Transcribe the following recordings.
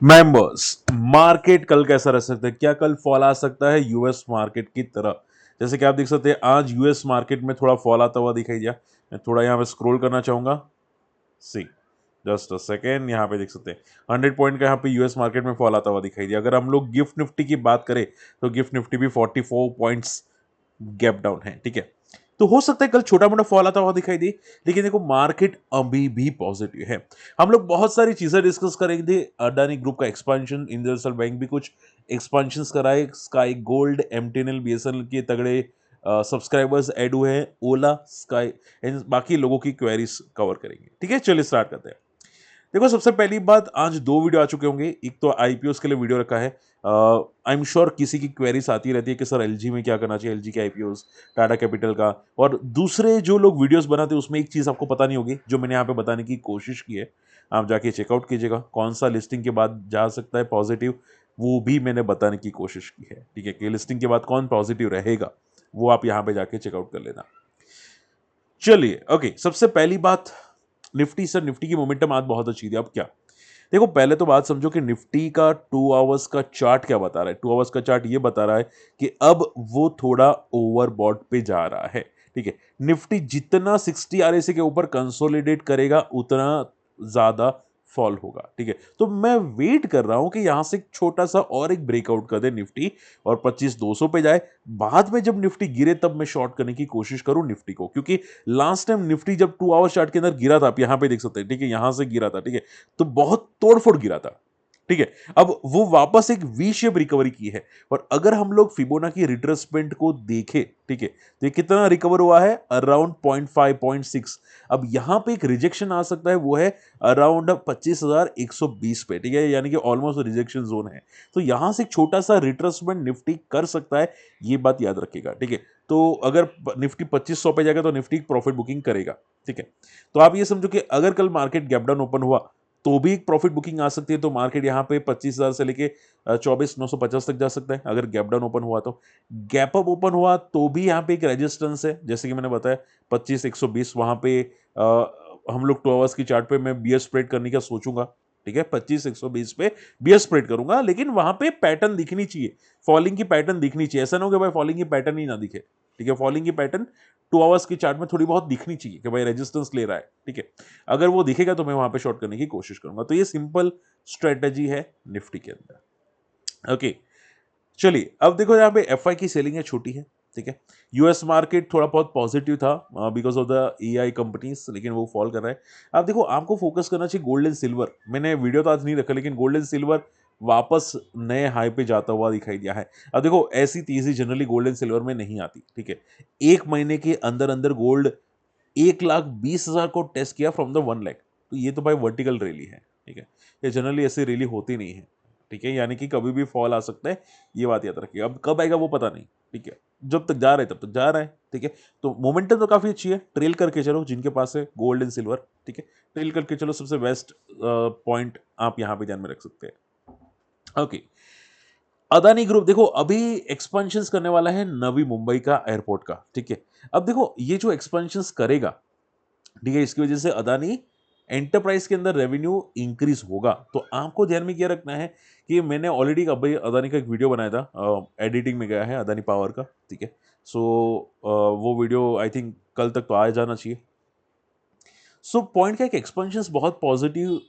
Members, market कल कैसा रह सकता है? क्या कल फॉल आ सकता है यूएस मार्केट की तरह? जैसे कि आप देख सकते हैं आज यूएस मार्केट में थोड़ा फॉल आता हुआ दिखाई दिया। मैं थोड़ा यहाँ पे स्क्रॉल करना चाहूंगा। सी, जस्ट अ सेकेंड, यहाँ पे देख सकते हैं 100 पॉइंट का यहाँ पे यूएस मार्केट में फॉल आता हुआ दिखाई दिया। अगर हम लोग गिफ्ट निफ्टी की बात करें तो गिफ्ट निफ्टी भी 44 पॉइंट्स गैप डाउन है। ठीक है, तो हो सकता है कल छोटा मोटा फॉल आता हुआ दिखाई दे, लेकिन देखो मार्केट अभी भी पॉजिटिव है। हम लोग बहुत सारी चीजें डिस्कस करेंगे। अडानी ग्रुप का एक्सपेंशन, इंडसइंड बैंक भी कुछ एक्सपेंशन कराए, स्काई गोल्ड, एमटीएनएल, बीएसएनएल के तगड़े सब्सक्राइबर्स ऐड हुए हैं, ओला, स्काई एंड बाकी लोगों की क्वेरीज कवर करेंगे। ठीक है, चलिए स्टार्ट करते हैं। देखो सबसे पहली बात, आज दो वीडियो आ चुके होंगे। एक तो आईपीओ के लिए वीडियो रखा है। आई एम श्योर किसी की क्वेरीज आती रहती है कि सर एलजी में क्या करना चाहिए, एलजी के आईपीओ, टाटा कैपिटल का, और दूसरे जो लोग वीडियोस बनाते हैं उसमें एक चीज आपको पता नहीं होगी जो मैंने यहाँ पे बताने की कोशिश की है। आप जाके चेकआउट कीजिएगा कौन सा लिस्टिंग के बाद जा सकता है पॉजिटिव, वो भी मैंने बताने की कोशिश की है। ठीक है, कि लिस्टिंग के बाद कौन पॉजिटिव रहेगा वो आप यहाँ पे जाके चेकआउट कर लेना। चलिए ओके, सबसे पहली बात, निफ्टी सर, निफ्टी की मोमेंटम आज बहुत अच्छी थी। अब क्या, देखो पहले तो बात समझो कि निफ्टी का 2 आवर्स का चार्ट क्या बता रहा है। 2 आवर्स का चार्ट ये बता रहा है कि अब वो थोड़ा ओवरबॉट पे जा रहा है। ठीक है, निफ्टी जितना 60 आरएसए के ऊपर कंसोलिडेट करेगा उतना ज्यादा फॉल होगा। ठीक है, तो मैं वेट कर रहा हूं कि यहां से छोटा सा और एक ब्रेकआउट कर दे निफ्टी और 25,200 पे जाए। बाद में जब निफ्टी गिरे तब मैं शॉर्ट करने की कोशिश करूं निफ्टी को, क्योंकि लास्ट टाइम निफ्टी जब 2 आवर चार्ट के अंदर गिरा था, आप यहां पे देख सकते हैं। ठीक है, यहां से गिरा था। ठीक है, तो बहुत तोड़फोड़ गिरा था। ठीक है, अब वो वापस एक वी शेप रिकवरी की है। और अगर हम लोग फिबोनाची रिट्रेसमेंट को देखें, ठीक है, तो ये कितना रिकवर हुआ है? अराउंड 0.5 0.6। अब यहां पे एक रिजेक्शन आ सकता है, वो है अराउंड 25,120 पे। ठीक है, यानी कि ऑलमोस्ट रिजेक्शन जोन है। तो यहां से एक छोटा सा रिट्रेसमेंट निफ्टी कर सकता है, ये बात याद रखिएगा। ठीक है, तो अगर निफ्टी 2500 पे जाएगा तो निफ्टी प्रॉफिट बुकिंग करेगा। ठीक है, तो आप ये समझो कि अगर कल मार्केट गैप डाउन ओपन हुआ तो भी एक प्रॉफिट बुकिंग आ सकती है। तो मार्केट यहाँ पे 25,000 से लेके 24,950 तक जा सकता है अगर गैप डाउन ओपन हुआ। तो गैप अप ओपन हुआ तो भी यहाँ पे एक रेजिस्टेंस है, जैसे कि मैंने बताया 25,120। वहां पे हम लोग 2 आवर्स की चार्ट पे मैं बियर स्प्रेड करने का सोचूंगा। ठीक है, 25,120 पे बियर स्प्रेड करूंगा, लेकिन वहां पे पैटर्न दिखनी चाहिए, फॉलिंग की पैटर्न दिखनी चाहिए। ऐसा ना हो कि भाई फॉलिंग की पैटर्न ही ना दिखे। ठीक है, फॉलिंग की पैटर्न 2 आवर्स की चार्ट में थोड़ी बहुत दिखनी चाहिए कि भाई रेजिस्टेंस ले रहा है। ठीक है, अगर वो दिखेगा तो मैं वहां पे शॉर्ट करने की कोशिश करूंगा। तो ये सिंपल स्ट्रेटेजी है निफ्टी के अंदर। ओके, चलिए अब देखो यहाँ पे एफआई की सेलिंग है, छोटी है। ठीक है, यूएस मार्केट थोड़ा बहुत पॉजिटिव था because of the AI companies, लेकिन वो फॉल कर रहा है। अब देखो आपको फोकस करना चाहिए गोल्ड एंड सिल्वर। मैंने वीडियो तो आज नहीं रखा, लेकिन गोल्ड एंड सिल्वर वापस नए हाई पे जाता हुआ दिखाई दिया है। अब देखो ऐसी तेजी जनरली गोल्ड एंड सिल्वर में नहीं आती। ठीक है, एक महीने के अंदर अंदर गोल्ड 1,20,000 को टेस्ट किया फ्रॉम द 1 लाख। तो ये तो भाई वर्टिकल रैली है। ठीक है, ये जनरली ऐसी रैली होती नहीं है। ठीक है, यानी कि कभी भी फॉल आ सकता है, ये बात याद रखिए। अब कब आएगा वो पता नहीं। ठीक है, जब तक जा रहा है तब तक जा रहा है। ठीक है, तो मोमेंटम तो काफी अच्छी है। ट्रेल करके चलो जिनके पास है गोल्ड एंड सिल्वर। ठीक है, ट्रेल करके चलो, सबसे बेस्ट पॉइंट आप यहां पे ध्यान में रख सकते हैं। ओके, अदानी ग्रुप देखो अभी एक्सपेंशन करने वाला है नवी मुंबई का एयरपोर्ट का। ठीक है, अब देखो ये जो एक्सपेंशन करेगा, ठीक है, इसकी वजह से अदानी एंटरप्राइज के अंदर रेवेन्यू इंक्रीज होगा। तो आपको ध्यान में क्या रखना है कि मैंने ऑलरेडी अभी अदानी का एक वीडियो बनाया था, एडिटिंग में गया है अदानी पावर का। ठीक है, सो वो वीडियो आई थिंक कल तक तो आ जाना चाहिए। सो पॉइंट क्या है कि एक्सपेंशन बहुत पॉजिटिव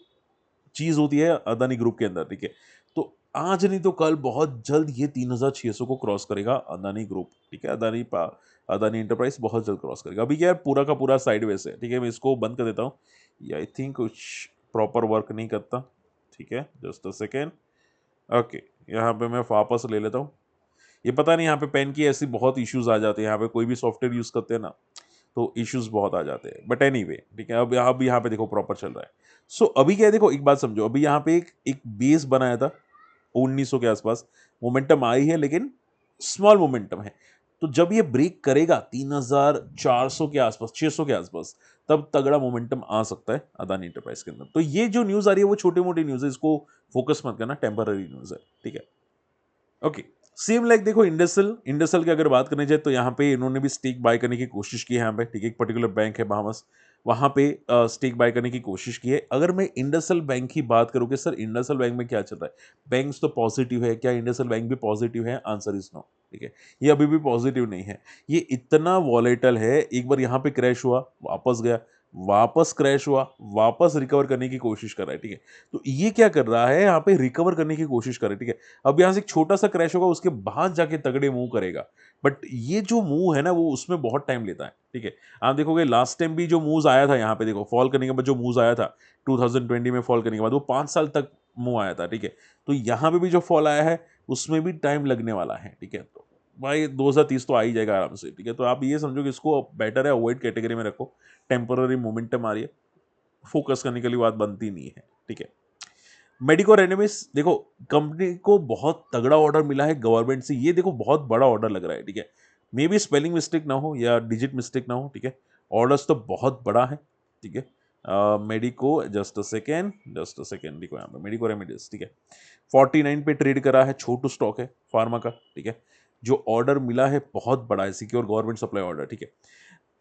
चीज होती है अदानी ग्रुप के अंदर। ठीक है, तो आज नहीं तो कल बहुत जल्द ये 3,600 को क्रॉस करेगा अदानी ग्रुप। ठीक है, अदानी एंटरप्राइज बहुत जल्द क्रॉस करेगा। अभी क्या है, पूरा का पूरा साइडवेज है। ठीक है, मैं इसको बंद कर देता हूँ, ये आई थिंक कुछ प्रॉपर वर्क नहीं करता। ठीक है, जस्ट अ सेकेंड। ओके, यहाँ पे मैं वापस ले लेता हूँ। ये पता नहीं यहाँ पे पेन की ऐसी बहुत इश्यूज आ जाते हैं, यहाँ पे कोई भी सॉफ्टवेयर यूज करते हैं ना तो इश्यूज बहुत आ जाते हैं। बट एनीवे, ठीक है, अब यहाँ पे देखो प्रॉपर चल रहा है। सो अभी क्या है, देखो एक बात समझो, अभी यहाँ पे एक बेस बनाया था 1900 के आसपास। मोमेंटम आई है, लेकिन स्मॉल मोमेंटम है। तो जब ये ब्रेक करेगा 3,400 के आसपास, 600 के आसपास, तब तगड़ा मोमेंटम आ सकता है अदानी एंटरप्राइज के अंदर। तो ये जो न्यूज आ रही है वो छोटी मोटी न्यूज है, इसको फोकस मत करना, टेम्पररी न्यूज है। ठीक है, ओके, सेम लाइक देखो इंडसल, इंडसल की अगर बात करनी जाए तो यहाँ पे इन्होंने भी स्टेक बाय करने की कोशिश की है यहाँ पे। ठीक है, एक पर्टिकुलर बैंक है बहामस, वहाँ पे स्टेक बाय करने की कोशिश की है। अगर मैं इंडसइंड बैंक की बात करूँ कि सर इंडसइंड बैंक में क्या चल रहा है, बैंक्स तो पॉजिटिव है, क्या इंडसइंड बैंक भी पॉजिटिव है? Answer is no. ठीक है, ये अभी भी पॉजिटिव नहीं है, ये इतना वॉलेटल है। एक बार यहाँ पे क्रैश हुआ, वापस गया, वापस क्रैश हुआ, वापस रिकवर करने की कोशिश कर रहा है। ठीक है, तो ये क्या कर रहा है, यहाँ पे रिकवर करने की कोशिश कर रहा है। ठीक है, अब यहाँ से एक छोटा सा क्रैश होगा, उसके बाद जाके तगड़े मूव करेगा, बट ये जो मूव है ना वो उसमें बहुत टाइम लेता है। ठीक है, आप देखोगे लास्ट टाइम भी जो मूव्स आया था, यहाँ पे देखो फॉल करने के बाद जो मूव्स आया था 2020 में, फॉल करने के बाद वो 5 साल तक मूव आया था। ठीक है, तो यहाँ पे भी जो फॉल आया है उसमें भी टाइम लगने वाला है। ठीक है, तो भाई 2030 तो आ ही जाएगा आराम से। ठीक है, तो आप ये समझो कि इसको बेटर है अवॉइड कैटेगरी में रखो, टेम्पररी मोमेंटम आ रही है, फोकस करने के लिए बात बनती नहीं है। ठीक है, मेडिको रेनोवेस देखो, कंपनी को बहुत तगड़ा ऑर्डर मिला है गवर्नमेंट से, ये देखो बहुत बड़ा ऑर्डर लग रहा है। ठीक है, मे बी स्पेलिंग मिस्टेक ना हो या डिजिट मिस्टेक ना हो। ठीक है, ऑर्डर्स तो बहुत बड़ा है। ठीक है, मेडिको, जस्ट अ सेकेंड देखो यहाँ पे मेडिको रेमेडीज। ठीक है, 49 पे ट्रेड करा है, छोटू स्टॉक है फार्मा का। ठीक है, जो ऑर्डर मिला है बहुत बड़ा है, सिक्योर गवर्नमेंट सप्लाई ऑर्डर। ठीक है,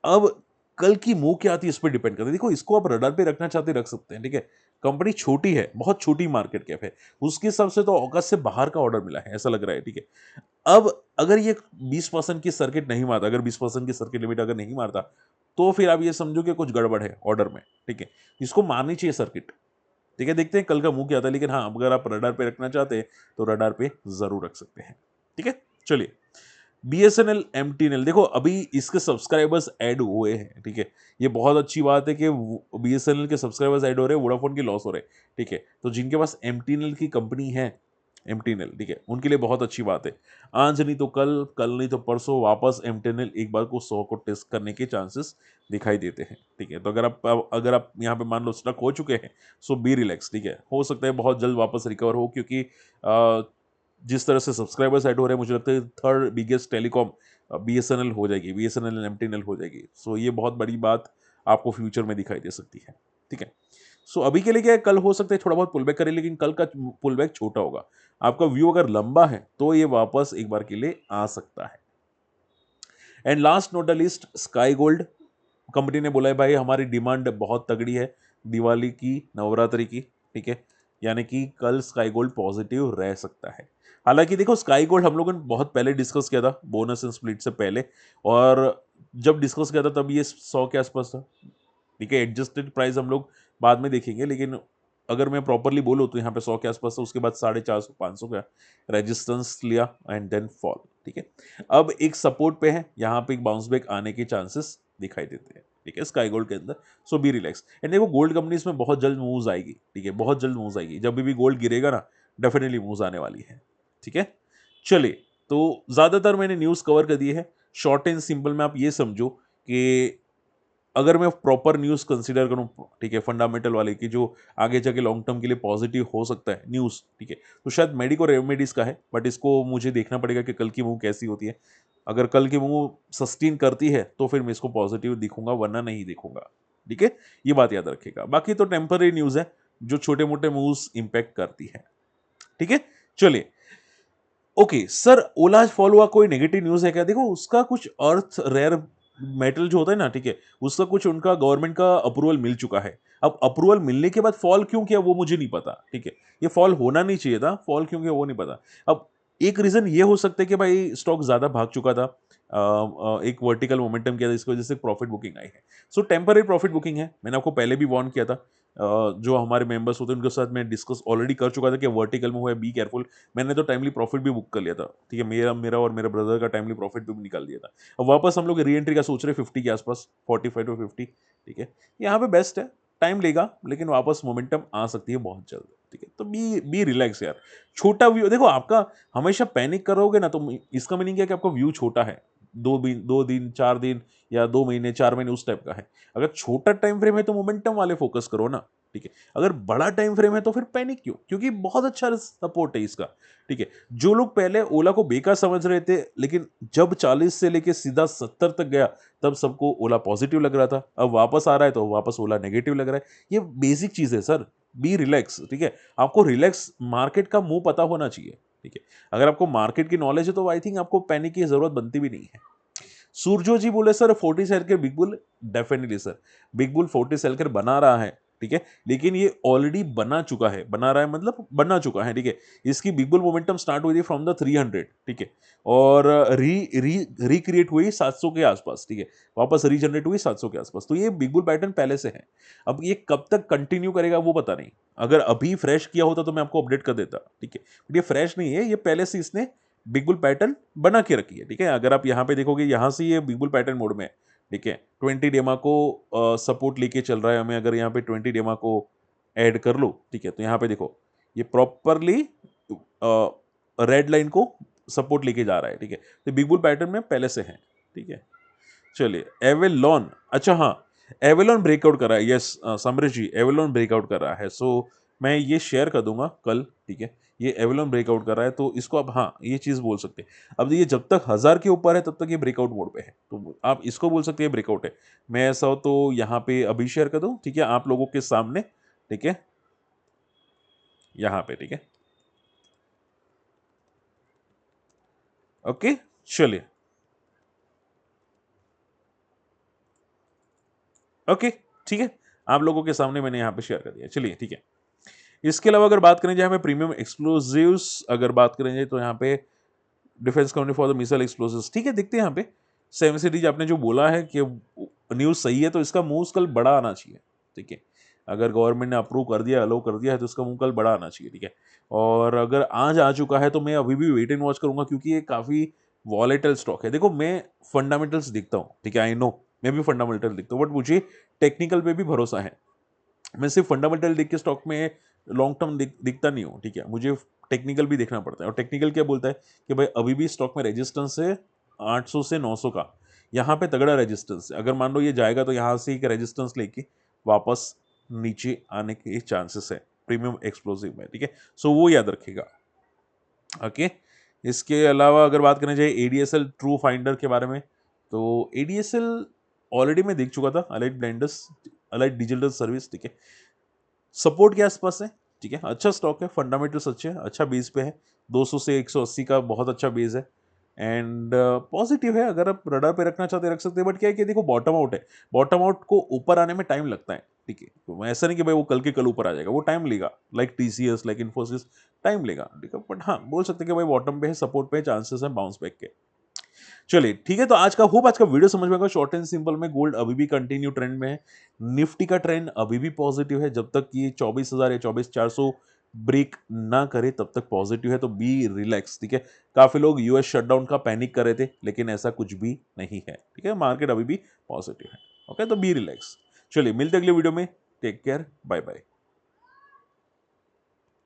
अब कल की मूव क्या आती है इस पर डिपेंड करता है। देखो इसको आप रडार पे रखना चाहते रख सकते हैं। ठीक है, कंपनी छोटी है, बहुत छोटी मार्केट कैप है, उसके हिसाब से तो औकात से बाहर का ऑर्डर मिला है ऐसा लग रहा है। ठीक है, अब अगर ये 20% की सर्किट नहीं मारता, अगर 20% की सर्किट लिमिट अगर नहीं मारता, तो फिर आप ये समझो कि कुछ गड़बड़ है ऑर्डर में। ठीक है, इसको मारनी चाहिए सर्किट। ठीक है, देखते हैं कल का मुंह क्या आता है, लेकिन हाँ अगर आप रडार पे रखना चाहते हैं तो रडार पे जरूर रख सकते हैं। ठीक है, चलिए बीएसएनएल एमटीएनएल देखो, अभी इसके सब्सक्राइबर्स ऐड हुए हैं। ठीक है, ये बहुत अच्छी बात है कि बीएसएनएल के सब्सक्राइबर्स ऐड हो रहे हैं, वोडाफोन की लॉस हो रहे हैं। ठीक है, तो जिनके पास एमटीएनएल की कंपनी है, एमटीएनएल, ठीक है, उनके लिए बहुत अच्छी बात है। आज नहीं तो कल, कल नहीं तो परसों वापस एमटीएनएल एक बार को 100 को टेस्ट करने के चांसेस दिखाई देते हैं। ठीक है, तो अगर आप यहाँ पे मान लो स्टक हो चुके हैं, सो बी रिलैक्स। ठीक है, हो सकता है बहुत जल्द वापस रिकवर हो, क्योंकि जिस तरह से सब्सक्राइबर्स ऐड हो रहे हैं, मुझे लगता है थर्ड बिगेस्ट टेलीकॉम बीएसएनएल हो जाएगी, बीएसएनएल एमटीएनएल हो जाएगी। सो ये बहुत बड़ी बात आपको फ्यूचर में दिखाई दे सकती है। ठीक है, सो अभी के लिए क्या है, कल हो सकता है थोड़ा बहुत पुलबैक करे, लेकिन कल का पुलबैक छोटा होगा। आपका व्यू अगर लंबा है तो ये वापस एक बार के लिए आ सकता है। And last not the list, sky gold. Company ने बोला है भाई हमारी डिमांड बहुत तगड़ी है दिवाली की, नवरात्रि की। ठीक है, यानी कि कल स्काई गोल्ड पॉजिटिव रह सकता है। हालांकि देखो स्काई गोल्ड हम लोगों ने बहुत पहले डिस्कस किया था, बोनस एंड स्प्लिट से पहले, और जब डिस्कस किया था तब ये 100 के आसपास था। ठीक है, एडजस्टेड प्राइस हम लोग बाद में देखेंगे, लेकिन अगर मैं प्रॉपरली बोलूँ तो यहाँ पे 100 के आसपास था, उसके बाद 450 500 का रेजिस्टेंस लिया एंड देन फॉल। ठीक है, अब एक सपोर्ट पे है, यहाँ पे एक बाउंस बैक आने के चांसेस दिखाई देते हैं। ठीक है, स्काई गोल्ड के अंदर, सो बी रिलैक्स। एंड देखो गोल्ड कंपनीज में बहुत जल्द मूव्स आएगी। ठीक है, बहुत जल्द मूव्स आएगी, जब भी गोल्ड गिरेगा ना डेफिनेटली मूव्स आने वाली है। ठीक है, चलिए, तो ज्यादातर मैंने न्यूज कवर कर दी है। शॉर्ट एंड सिंपल में आप ये समझो कि अगर मैं प्रॉपर न्यूज कंसीडर करूं, ठीक है, फंडामेंटल वाले की जो आगे जाके लॉन्ग टर्म के लिए पॉजिटिव हो सकता है न्यूज, ठीक है, तो शायद मेडिको रेमेडीज का है, बट इसको मुझे देखना पड़ेगा कि कल की मूव कैसी होती है। अगर कल की मूव सस्टेन करती है तो फिर मैं इसको पॉजिटिव दिखूंगा, वरना नहीं दिखूंगा। ठीक है, ये बात याद रखिएगा। बाकी तो टेम्पररी न्यूज है जो छोटे मोटे मूव्स इंपैक्ट करती है। ठीक है, चलिए, ओके सर, ओला फॉल हुआ, कोई नेगेटिव न्यूज है क्या? देखो उसका कुछ अर्थ रेयर मेटल जो होता है ना, ठीक है, उसका कुछ उनका गवर्नमेंट का अप्रूवल मिल चुका है। अब अप्रूवल मिलने के बाद फॉल क्यों किया वो मुझे नहीं पता। ठीक है, ये फॉल होना नहीं चाहिए था, फॉल क्यों किया वो नहीं पता। अब एक रीजन ये हो सकता है कि भाई स्टॉक ज्यादा भाग चुका था, एक वर्टिकल मोमेंटम किया था, इसकी वजह से प्रॉफिट बुकिंग आई है। सो टेम्पररी प्रॉफिट बुकिंग है, मैंने आपको पहले भी वार्न किया था। जो हमारे मेंबर्स होते हैं उनके साथ मैं डिस्कस ऑलरेडी कर चुका था कि वर्टिकल में हुआ है, बी केयरफुल। मैंने तो टाइमली प्रॉफिट भी बुक कर लिया था। ठीक है, मेरा मेरा और मेरे ब्रदर का टाइमली प्रॉफिट भी निकाल दिया था। अब वापस हम लोग री एंट्री का सोच रहे हैं 50 के आसपास, 45 टू 50। ठीक है, यहाँ पे बेस्ट है, टाइम लेगा लेकिन वापस मोमेंटम आ सकती है बहुत जल्द। ठीक है, तो बी रिलैक्स यार। छोटा व्यू देखो, आपका हमेशा पैनिक करोगे ना तो इसका मीनिंग क्या है कि आपका व्यू छोटा है, 2 दिन 4 दिन या 2 महीने 4 महीने उस टाइप का है। अगर छोटा टाइम फ्रेम है तो मोमेंटम वाले फोकस करो ना। ठीक है, अगर बड़ा टाइम फ्रेम है तो फिर पैनिक क्यों, क्योंकि बहुत अच्छा सपोर्ट है इसका। ठीक है, जो लोग पहले ओला को बेकार समझ रहे थे, लेकिन जब 40 से लेके सीधा 70 तक गया तब सबको ओला पॉजिटिव लग रहा था, अब वापस आ रहा है तो वापस ओला नेगेटिव लग रहा है। ये बेसिक चीज है सर, बी रिलैक्स। ठीक है, आपको रिलैक्स मार्केट का मुंह पता होना चाहिए। ठीक है, अगर आपको मार्केट की नॉलेज है तो आई थिंक आपको पैनिक की जरूरत बनती भी नहीं है। सूरजो जी बोले सर 40 सेल के big bull, definitely sir big bull 40 sell के बना रहा है, ठीक है, लेकिन ये ऑलरेडी बना चुका है, बना रहा है मतलब बना चुका है, ठीक है। इसकी बिग बुल मोमेंटम स्टार्ट हुई थी फ्रॉम द 300, ठीक है, और रिक्रिएट हुई 700 के आसपास, ठीक है, वापस रीजनरेट हुई 700 के आसपास। तो ये बिग बुल पैटर्न पहले से है। अब ये कब तक कंटिन्यू करेगा वो पता नहीं। अगर अभी फ्रेश किया होता तो मैं आपको अपडेट कर देता, ठीक है, बट ये फ्रेश नहीं है, ये पहले से इसने बिग बुल पैटर्न बना के रखी है, ठीक है। अगर आप यहाँ पे देखोगे, यहाँ से ये बिग बुल पैटर्न मोड में है, ठीक है। 20 डेमा को सपोर्ट लेके चल रहा है हमें। अगर यहाँ पे 20 डेमा को ऐड कर लो, ठीक है, तो यहाँ पे देखो ये प्रॉपरली रेड लाइन को सपोर्ट लेके जा रहा है, ठीक है। तो बिग बुल पैटर्न में पहले से है, ठीक है। चलिए एवेलॉन, अच्छा हाँ, एवेलॉन ब्रेकआउट कर रहा है, यस समरेश जी, एवेलॉन ब्रेकआउट कर रहा है। सो मैं ये शेयर कर दूंगा कल, ठीक है। ये एवेलॉन ब्रेकआउट कर रहा है, तो इसको आप हाँ ये चीज बोल सकते हैं। अब ये जब तक 1000 के ऊपर है तब तक ये ब्रेकआउट मोड पे है, तो आप इसको बोल सकते हैं ब्रेकआउट है। मैं ऐसा हो तो यहाँ पे अभी शेयर कर दूं, ठीक है, आप लोगों के सामने, ठीक है, यहाँ पे, ठीक है, ओके। चलिए, ओके, ठीक है, आप लोगों के सामने मैंने यहाँ पे शेयर कर दिया। चलिए, ठीक है। इसके अलावा अगर बात करें, जहाँ पे प्रीमियम एक्सप्लोजिव्स अगर बात करेंगे, तो यहाँ पे defence company for the missile explosives, ठीक है, देखते हैं यहाँ पे सेवन सिटीज आपने जो बोला है कि न्यूज़ सही है, तो इसका मूव कल बड़ा आना चाहिए, ठीक है। अगर गवर्नमेंट ने अप्रूव कर दिया, अलाउ कर दिया है, तो इसका मूव कल बड़ा आना चाहिए, ठीक है। और अगर आज आ चुका है तो मैं अभी भी वेट एंड वॉच करूंगा, क्योंकि ये काफ़ी वॉलेटाइल स्टॉक है। देखो मैं फंडामेंटल्स दिखता हूँ, ठीक है, आई नो मैं भी फंडामेंटल दिखता हूँ, बट मुझे टेक्निकल पे भी भरोसा है। मैं सिर्फ फंडामेंटल देख के स्टॉक में लॉन्ग टर्म दिखता नहीं हूँ, ठीक है, मुझे टेक्निकल भी देखना पड़ता है। और टेक्निकल क्या बोलता है कि भाई अभी भी स्टॉक में रेजिस्टेंस है 800 से 900 का, यहाँ पे तगड़ा रेजिस्टेंस है। अगर मान लो ये जाएगा तो यहाँ से एक रेजिस्टेंस लेके वापस नीचे आने के चांसेस है प्रीमियम एक्सप्लोसिव में, ठीक है। सो वो याद रखिएगा, ओके। इसके अलावा अगर बात करना चाहिए एडीएसएल ट्रू फाइंडर के बारे में, तो एडीएसएल ऑलरेडी मैं देख चुका था, Allied Blenders, Allied Digital service, ठीक है, सपोर्ट के आसपास है, ठीक है, अच्छा स्टॉक है, फंडामेंटल्स अच्छे हैं, अच्छा बेस पे है, 200 से 180 का बहुत अच्छा बेस है, एंड पॉजिटिव है। अगर आप रडार पे रखना चाहते हैं रख सकते हैं, बट क्या है कि देखो बॉटम आउट है, बॉटम आउट को ऊपर आने में टाइम लगता है, ठीक है, तो ऐसा नहीं कि भाई वो कल के कल ऊपर आ जाएगा, वो टाइम लेगा, like TCS, like Infosys, time लेगा, ठीक है। बट हाँ बोल सकते हैं कि भाई बॉटम पे है, सपोर्ट पे है, चांसेस है बाउंस बैक के। चलिए, ठीक है, तो आज का वीडियो समझ में आएगा। शॉर्ट एंड सिंपल में गोल्ड अभी भी कंटिन्यू ट्रेंड में है, निफ्टी का ट्रेंड अभी भी पॉजिटिव है, जब तक ये 24,000 या 24,400 ब्रेक ना करे तब तक पॉजिटिव है, तो बी रिलैक्स, ठीक है। काफी लोग यूएस शटडाउन का पैनिक कर रहे थे, लेकिन ऐसा कुछ भी नहीं है, ठीक है, मार्केट अभी भी पॉजिटिव है, ओके, तो बी रिलैक्स। चलिए मिलते अगले वीडियो में, टेक केयर, बाय बाय।